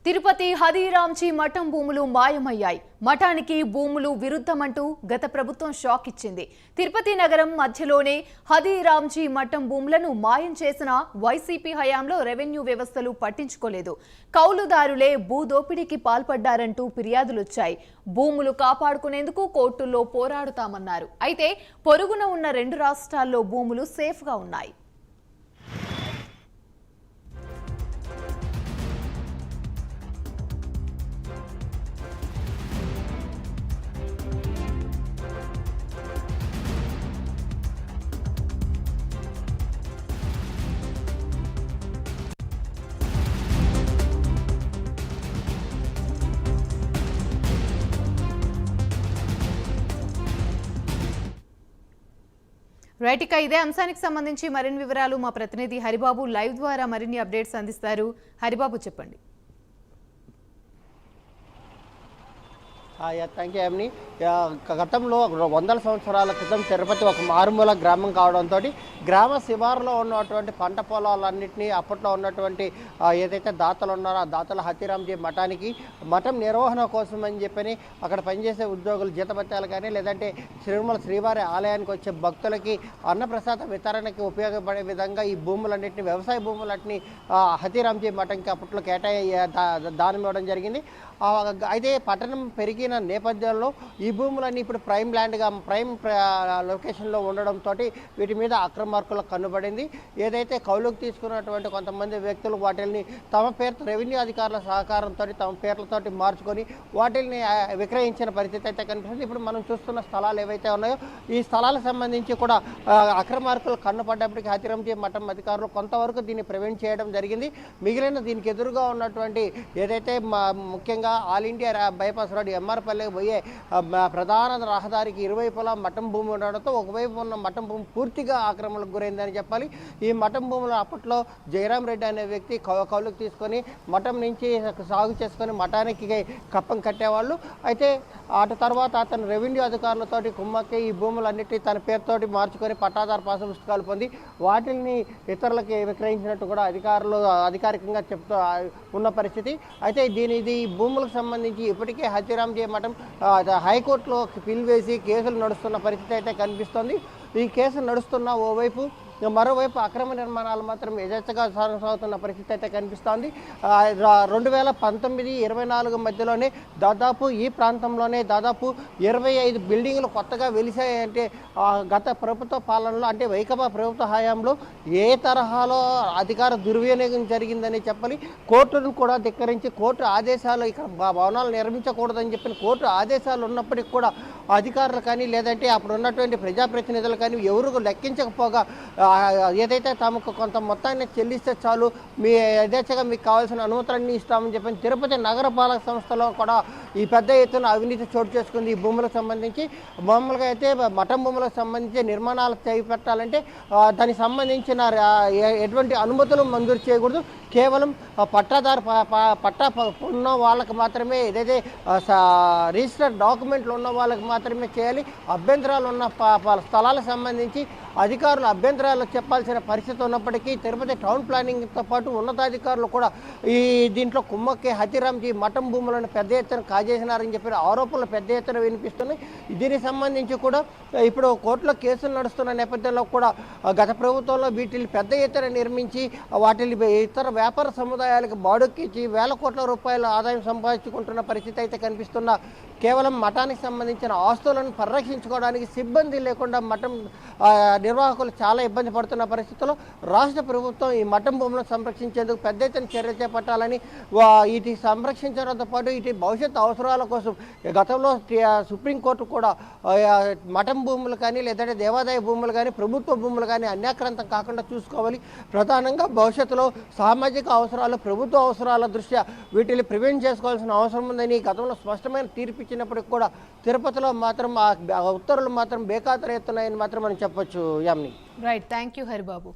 తిరుపతి హరిరాంజీ మఠం భూములు మాయమయ్యాయి. మఠానికి భూములు విరుద్ధమంటూ గత ప్రభుత్వం షాక్ ఇచ్చింది. తిరుపతి నగరం మధ్యలోనే హరిరాంజీ మఠం భూములను మాయం చేసిన వైసీపీ హయాంలో రెవెన్యూ వ్యవస్థలు పట్టించుకోలేదు. కౌలుదారులే భూదోపిడీకి పాల్పడ్డారంటూ ఫిర్యాదులొచ్చాయి. భూములు కాపాడుకునేందుకు కోర్టుల్లో పోరాడుతామన్నారు. అయితే పొరుగున ఉన్న 2 రాష్ట్రాల్లో భూములు సేఫ్గా ఉన్నాయి. రైట్, ఇక ఇదే అంశానికి సంబంధించి మరిన్ని వివరాలు మా ప్రతినిధి హరిబాబు లైవ్ ద్వారా మరిన్ని అప్డేట్స్ అందిస్తారు. హరిబాబు, చెప్పండి. Thank you Yamini. గతంలో 100 సంవత్సరాల క్రితం తిరుపతి ఒక మారుమూల గ్రామం కావడంతో గ్రామ శివారులో ఉన్నటువంటి పంట పొలాలన్నింటినీ అప్పట్లో ఉన్నటువంటి ఏదైతే దాతలు ఉన్నారో ఆ దాతల హరిరాంజీ మఠానికి మఠం నిర్వహణ కోసం అని చెప్పని అక్కడ పనిచేసే ఉద్యోగులు జీతభత్యాలు కానీ లేదంటే తిరుమల శ్రీవారి ఆలయానికి వచ్చే భక్తులకి అన్నప్రసాద వితరణకి ఉపయోగపడే విధంగా ఈ భూములన్నింటినీ వ్యవసాయ భూములన్నింటినీ హరిరాంజీ మఠంకి అప్పట్లో దానం ఇవ్వడం జరిగింది. అయితే పట్టణం పెరిగిన నేపథ్యంలో ఈ భూములన్నీ ఇప్పుడు ప్రైమ్ లొకేషన్లో ఉండడంతో వీటి మీద అక్రమార్కుల కన్నుబడింది. ఏదైతే కౌలుకు తీసుకున్నటువంటి కొంతమంది వ్యక్తులు వాటిని తమ పేరుతో రెవెన్యూ అధికారుల సహకారంతో తమ పేర్లతోటి మార్చుకొని వాటిని విక్రయించిన పరిస్థితి అయితే కనిపిస్తుంది. ఇప్పుడు మనం చూస్తున్న స్థలాలు ఏవైతే ఉన్నాయో ఈ స్థలాలకు సంబంధించి కూడా అక్రమార్కులు కన్నుపడ్డప్పటికీ హరిరాంజీ మఠం అధికారులు కొంతవరకు దీన్ని ప్రివెంట్ చేయడం జరిగింది. మిగిలిన దీనికి ఎదురుగా ఉన్నటువంటి ఏదైతే ముఖ్యంగా ఆల్ ఇండియా బైపాస్ రోడ్ ఎమ్మార్పల్లికి పోయే ప్రధాన రహదారికి ఇరువైపులా మఠం భూమి ఉండడంతో ఒకవైపు ఉన్న మఠం భూమి పూర్తిగా ఆక్రమణకు గురైందని చెప్పాలి. ఈ మఠం భూములు అప్పట్లో జయరాం రెడ్డి అనే వ్యక్తి కౌలుకు తీసుకొని మఠం నుంచి సాగు చేసుకొని మఠానికి కప్పం కట్టేవాళ్ళు. అయితే అటు తర్వాత అతను రెవెన్యూ అధికారులతోటి కుమ్మక్కి ఈ భూములన్నిటి తన పేరుతోటి మార్చుకొని పట్టాదారు పాసు పుస్తకాలు పొంది వాటిని ఇతరులకి విక్రయించినట్టు కూడా అధికారులు అధికారికంగా చెప్తూ ఉన్న పరిస్థితి. అయితే ఇది భూములకు సంబంధించి ఇప్పటికే హరిరాంజీ మఠం హైకోర్టులో పిల్ వేసి కేసులు నడుస్తున్న పరిస్థితి అయితే కనిపిస్తోంది. ఈ కేసు నడుస్తున్న ఓవైపు మరోవైపు అక్రమ నిర్మాణాలు మాత్రం యథేచ్ఛగా సాగుతున్న పరిస్థితి అయితే కనిపిస్తోంది. 2019-24 మధ్యలోనే దాదాపు ఈ ప్రాంతంలోనే దాదాపు 25 బిల్డింగ్లు కొత్తగా వెలిసాయంటే గత ప్రభుత్వ పాలనలో అంటే వైకాపా ప్రభుత్వ హయాంలో ఏ తరహాలో అధికార దుర్వినియోగం జరిగిందని చెప్పాలి. కోర్టును కూడా ధిక్కరించి కోర్టు ఆదేశాలు ఇక్కడ భవనాలు నిర్మించకూడదని చెప్పిన కోర్టు ఆదేశాలు ఉన్నప్పటికీ కూడా అధికారులు కానీ లేదంటే అప్పుడు ఉన్నటువంటి ప్రజాప్రతినిధులు కానీ ఎవరు లెక్కించకపోగా ఏదైతే తమకు కొంత మొత్తాన్ని చెల్లిస్తే చాలు మీ యథేచ్ఛగా మీకు కావాల్సిన అనుమతులన్నీ ఇస్తామని చెప్పి తిరుపతి నగరపాలక సంస్థలో కూడా ఈ పెద్ద ఎత్తున అవినీతి చోటు చేసుకుంది. ఈ భూములకు సంబంధించి మామూలుగా అయితే మఠం భూములకు సంబంధించి నిర్మాణాలు చేపట్టాలంటే దానికి సంబంధించిన ఎటువంటి అనుమతులు మంజూరు చేయకూడదు. కేవలం పట్టాదారు పట్టా ఉన్న వాళ్ళకి మాత్రమే ఏదైతే రిజిస్టర్డ్ డాక్యుమెంట్లు ఉన్న వాళ్ళకి మాత్రమే చేయాలి. అభ్యంతరాలు ఉన్న స్థలాలకు సంబంధించి అధికారులు అభ్యంతరాలు చెప్పాల్సిన పరిస్థితి ఉన్నప్పటికీ తిరుపతి టౌన్ ప్లానింగ్తో పాటు ఉన్నతాధికారులు కూడా ఈ దీంట్లో కుమ్మక్కి హరిరాంజీ మఠం భూములను పెద్ద ఎత్తున కాజేసినారని చెప్పిన ఆరోపణలు పెద్ద ఎత్తున వినిపిస్తున్నాయి. దీనికి సంబంధించి కూడా ఇప్పుడు కోర్టులో కేసులు నడుస్తున్న నేపథ్యంలో కూడా గత ప్రభుత్వంలో వీటిని పెద్ద ఎత్తున నిర్మించి వాటిని ఇతర వ్యాపార సముదాయాలకు బాడుక్కిచ్చి వేల కోట్ల రూపాయల ఆదాయం సంపాదించుకుంటున్న పరిస్థితి అయితే కనిపిస్తున్న కేవలం మఠానికి సంబంధించిన ఆస్తులను పరిరక్షించుకోవడానికి సిబ్బంది లేకుండా మఠం నిర్వాహకులు చాలా ఇబ్బంది పడుతున్న పరిస్థితుల్లో రాష్ట్ర ప్రభుత్వం ఈ మఠం భూములను సంరక్షించేందుకు పెద్ద ఎత్తున చర్యలు చేపట్టాలని వీటి సంరక్షించడంతో పాటు ఇటు భవిష్యత్తు అవసరాల కోసం గతంలో సుప్రీంకోర్టు కూడా మఠం భూములు కానీ లేదంటే దేవాదాయ భూములు కానీ ప్రభుత్వ భూములు కానీ అన్యాక్రాంతం కాకుండా చూసుకోవాలి. ప్రధానంగా భవిష్యత్తులో సామాజిక అవసరాలు ప్రభుత్వ అవసరాల దృష్ట్యా వీటిని ప్రివెంట్ చేసుకోవాల్సిన అవసరం ఉందని గతంలో స్పష్టమైన తీర్పు ఇచ్చినప్పటికీ కూడా తిరుపతిలో మాత్రం ఆ ఉత్తర్వులు మాత్రం బేఖాతరు ఎత్తున్నాయని మాత్రం మనం చెప్పొచ్చు. Yamini. Right, thank you Haribabu.